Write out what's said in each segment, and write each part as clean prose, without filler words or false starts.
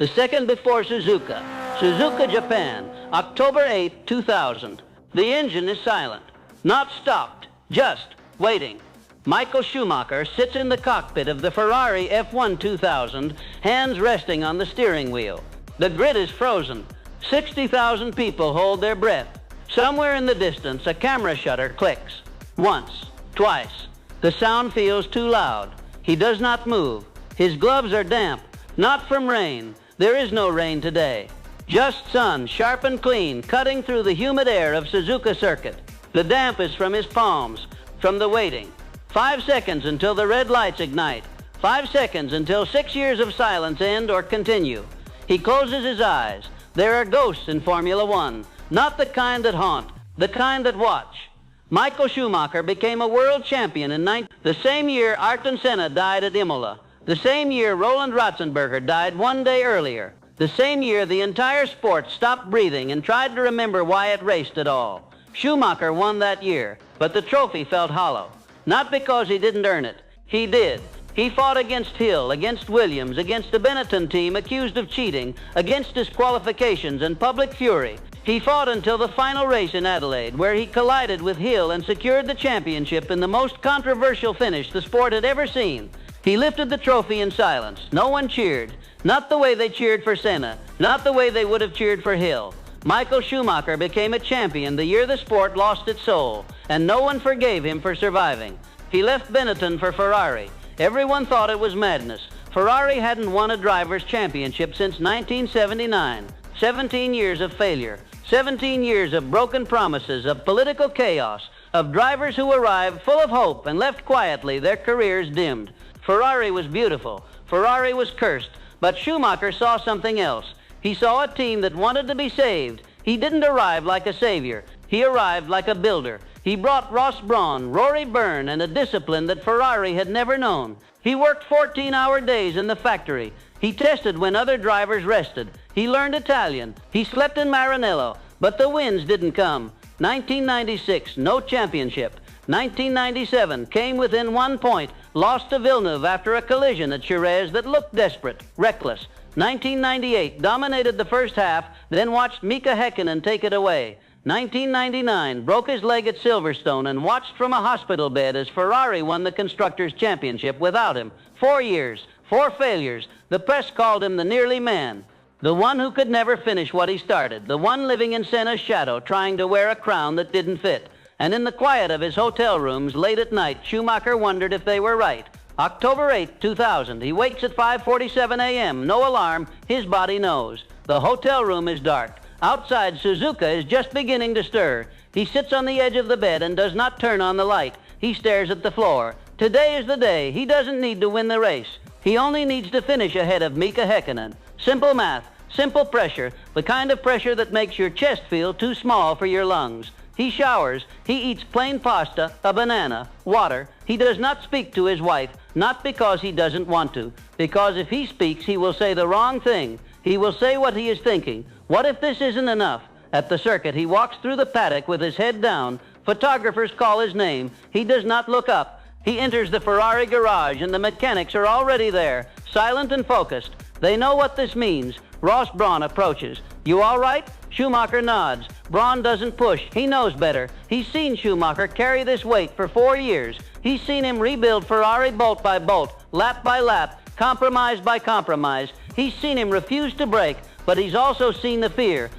The second before Suzuka. Suzuka, Japan, October 8, 2000. The engine is silent. Not stopped, just waiting. Michael Schumacher sits in the cockpit of the Ferrari F1 2000, hands resting on the steering wheel. The grid is frozen. 60,000 people hold their breath. Somewhere in the distance, a camera shutter clicks. Once, twice. The sound feels too loud. He does not move. His gloves are damp, not from rain. There is no rain today. Just sun, sharp and clean, cutting through the humid air of Suzuka circuit. The damp is from his palms, from the waiting. 5 seconds until the red lights ignite. 5 seconds until 6 years of silence end or continue. He closes his eyes. There are ghosts in Formula One, not the kind that haunt, the kind that watch. Michael Schumacher became a world champion in the same year Ayrton Senna died at Imola. The same year Roland Ratzenberger died 1 day earlier. The same year the entire sport stopped breathing and tried to remember why it raced at all. Schumacher won that year, but the trophy felt hollow. Not because he didn't earn it. He did. He fought against Hill, against Williams, against the Benetton team accused of cheating, against disqualifications and public fury. He fought until the final race in Adelaide, where he collided with Hill and secured the championship in the most controversial finish the sport had ever seen. He lifted the trophy in silence. No one cheered. Not the way they cheered for Senna. Not the way they would have cheered for Hill. Michael Schumacher became a champion the year the sport lost its soul, and no one forgave him for surviving. He left Benetton for Ferrari. Everyone thought it was madness. Ferrari hadn't won a driver's championship since 1979. 17 years of failure. 17 years of broken promises, of political chaos, of drivers who arrived full of hope and left quietly, their careers dimmed. Ferrari was beautiful. Ferrari was cursed. But Schumacher saw something else. He saw a team that wanted to be saved. He didn't arrive like a savior. He arrived like a builder. He brought Ross Brawn, Rory Byrne, and a discipline that Ferrari had never known. He worked 14-hour days in the factory. He tested when other drivers rested. He learned Italian. He slept in Maranello. But the wins didn't come. 1996, no championship. 1997 came within 1 point, lost to Villeneuve after a collision at Jerez that looked desperate, reckless. 1998 dominated the first half, then watched Mika Häkkinen take it away. 1999 broke his leg at Silverstone and watched from a hospital bed as Ferrari won the Constructors' Championship without him. 4 years, 4 failures. The press called him the nearly man. The one who could never finish what he started. The one living in Senna's shadow, trying to wear a crown that didn't fit. And in the quiet of his hotel rooms late at night, Schumacher wondered if they were right. October 8, 2000. He wakes at 5:47 a.m. No alarm. His body knows. The hotel room is dark. Outside, Suzuka is just beginning to stir. He sits on the edge of the bed and does not turn on the light. He stares at the floor. Today is the day. He doesn't need to win the race. He only needs to finish ahead of Mika Häkkinen. Simple math. Simple pressure. The kind of pressure that makes your chest feel too small for your lungs. He showers. He eats plain pasta, a banana, water. He does not speak to his wife, not because he doesn't want to, because if he speaks, he will say the wrong thing. He will say what he is thinking. What if this isn't enough? At the circuit, he walks through the paddock with his head down. Photographers call his name. He does not look up. He enters the Ferrari garage, and the mechanics are already there, silent and focused. They know what this means. Ross Brawn approaches. "You all right?" Schumacher nods. Brawn doesn't push. He knows better. He's seen Schumacher carry this weight for 4 years. He's seen him rebuild Ferrari bolt by bolt, lap by lap, compromise by compromise. He's seen him refuse to break, but he's also seen the fear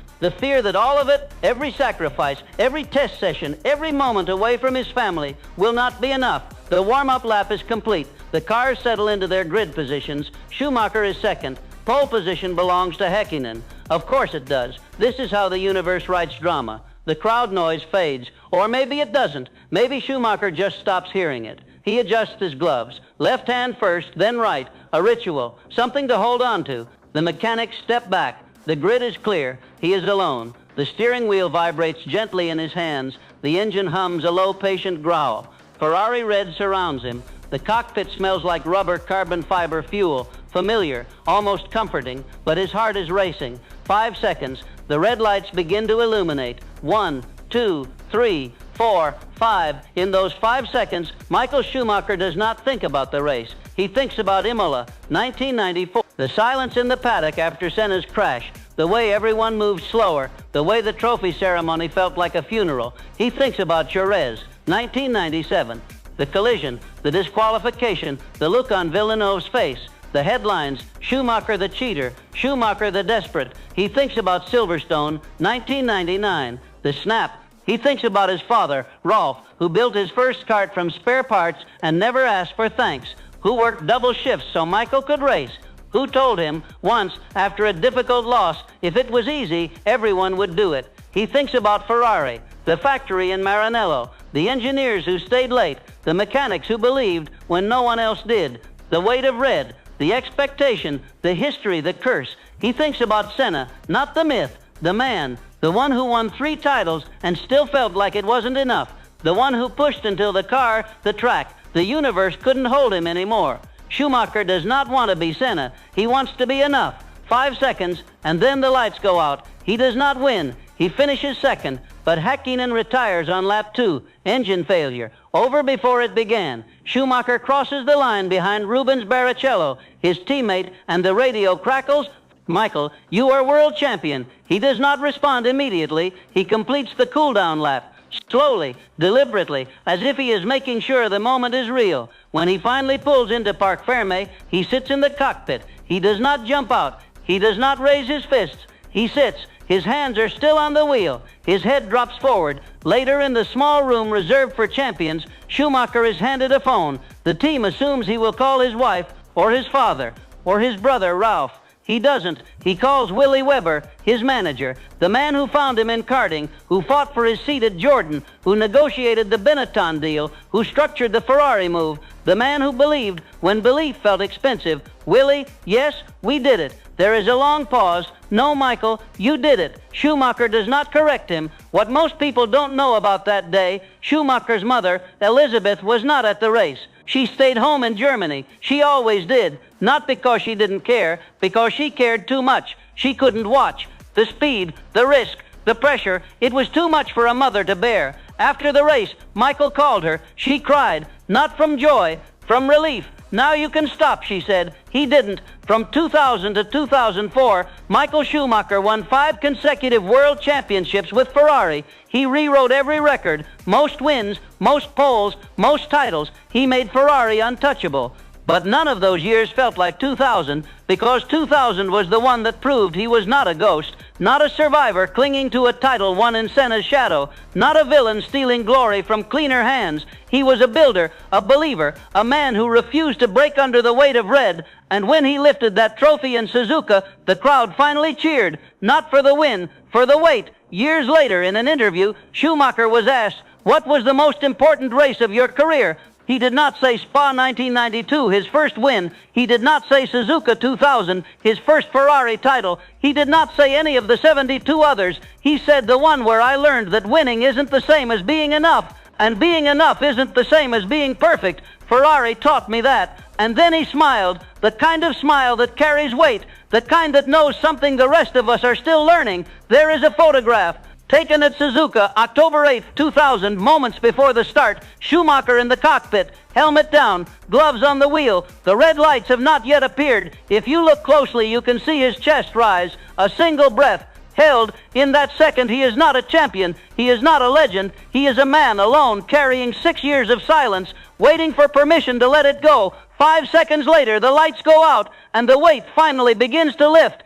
that all of it, every sacrifice, every test session, every moment away from his family will not be enough. The warm-up lap is complete. The cars settle into their grid positions. Schumacher is second. Pole position belongs to Häkkinen. Of course it does. This is how the universe writes drama. The crowd noise fades. Or maybe it doesn't. Maybe Schumacher just stops hearing it. He adjusts his gloves. Left hand first, then right. A ritual. Something to hold on to. The mechanics step back. The grid is clear. He is alone. The steering wheel vibrates gently in his hands. The engine hums a low, patient growl. Ferrari red surrounds him. The cockpit smells like rubber carbon fiber fuel. Familiar, almost comforting, but his heart is racing. 5 seconds. The red lights begin to illuminate. 1, 2, 3, 4, 5. In those 5 seconds, Michael Schumacher does not think about the race. He thinks about Imola, 1994. The silence in the paddock after Senna's crash, the way everyone moved slower, the way the trophy ceremony felt like a funeral. He thinks about Jerez, 1997. The collision, the disqualification, the look on Villeneuve's face, the headlines, Schumacher the cheater, Schumacher the desperate. He thinks about Silverstone, 1999. The snap. He thinks about his father, Rolf, who built his first kart from spare parts and never asked for thanks, who worked double shifts so Michael could race, who told him once, after a difficult loss, if it was easy, everyone would do it. He thinks about Ferrari, the factory in Maranello, the engineers who stayed late, the mechanics who believed when no one else did, the weight of red, the expectation, the history, the curse. He thinks about Senna, not the myth, the man, the one who won 3 titles and still felt like it wasn't enough, the one who pushed until the car, the track, the universe couldn't hold him anymore. Schumacher does not want to be Senna. He wants to be enough. 5 seconds, and then the lights go out. He does not win. He finishes second, but Häkkinen retires on lap 2. Engine failure. Over before it began. Schumacher crosses the line behind Rubens Barrichello, his teammate, and the radio crackles, "Michael, you are world champion." He does not respond immediately. He completes the cool-down lap, slowly, deliberately, as if he is making sure the moment is real. When he finally pulls into Parc Fermé, he sits in the cockpit. He does not jump out. He does not raise his fists. He sits. His hands are still on the wheel. His head drops forward. Later, in the small room reserved for champions, Schumacher is handed a phone. The team assumes he will call his wife, or his father, or his brother, Ralph. He doesn't. He calls Willy Weber, his manager, the man who found him in karting, who fought for his seat at Jordan, who negotiated the Benetton deal, who structured the Ferrari move, the man who believed when belief felt expensive. "Willy, yes, we did it." There is a long pause. "No, Michael, you did it." Schumacher does not correct him. What most people don't know about that day, Schumacher's mother, Elizabeth, was not at the race. She stayed home in Germany. She always did. Not because she didn't care, because she cared too much. She couldn't watch. The speed, the risk, the pressure, it was too much for a mother to bear. After the race, Michael called her. She cried, not from joy, from relief. "Now you can stop," she said. He didn't. From 2000 to 2004, Michael Schumacher won 5 consecutive world championships with Ferrari. He rewrote every record, most wins, most poles, most titles. He made Ferrari untouchable. But none of those years felt like 2000, because 2000 was the one that proved he was not a ghost, not a survivor clinging to a title won in Senna's shadow, not a villain stealing glory from cleaner hands. He was a builder, a believer, a man who refused to break under the weight of red. And when he lifted that trophy in Suzuka, the crowd finally cheered, not for the win, for the weight. Years later, in an interview, Schumacher was asked, "What was the most important race of your career?" He did not say Spa 1992, his first win. He did not say Suzuka 2000, his first Ferrari title. He did not say any of the 72 others. He said the one where I learned that winning isn't the same as being enough, and being enough isn't the same as being perfect. Ferrari taught me that. And then he smiled, the kind of smile that carries weight, the kind that knows something the rest of us are still learning. There is a photograph. Taken at Suzuka, October 8, 2000, moments before the start, Schumacher in the cockpit, helmet down, gloves on the wheel. The red lights have not yet appeared. If you look closely, you can see his chest rise. A single breath, held. In that second, he is not a champion. He is not a legend. He is a man alone, carrying 6 years of silence, waiting for permission to let it go. 5 seconds later, the lights go out, and the weight finally begins to lift.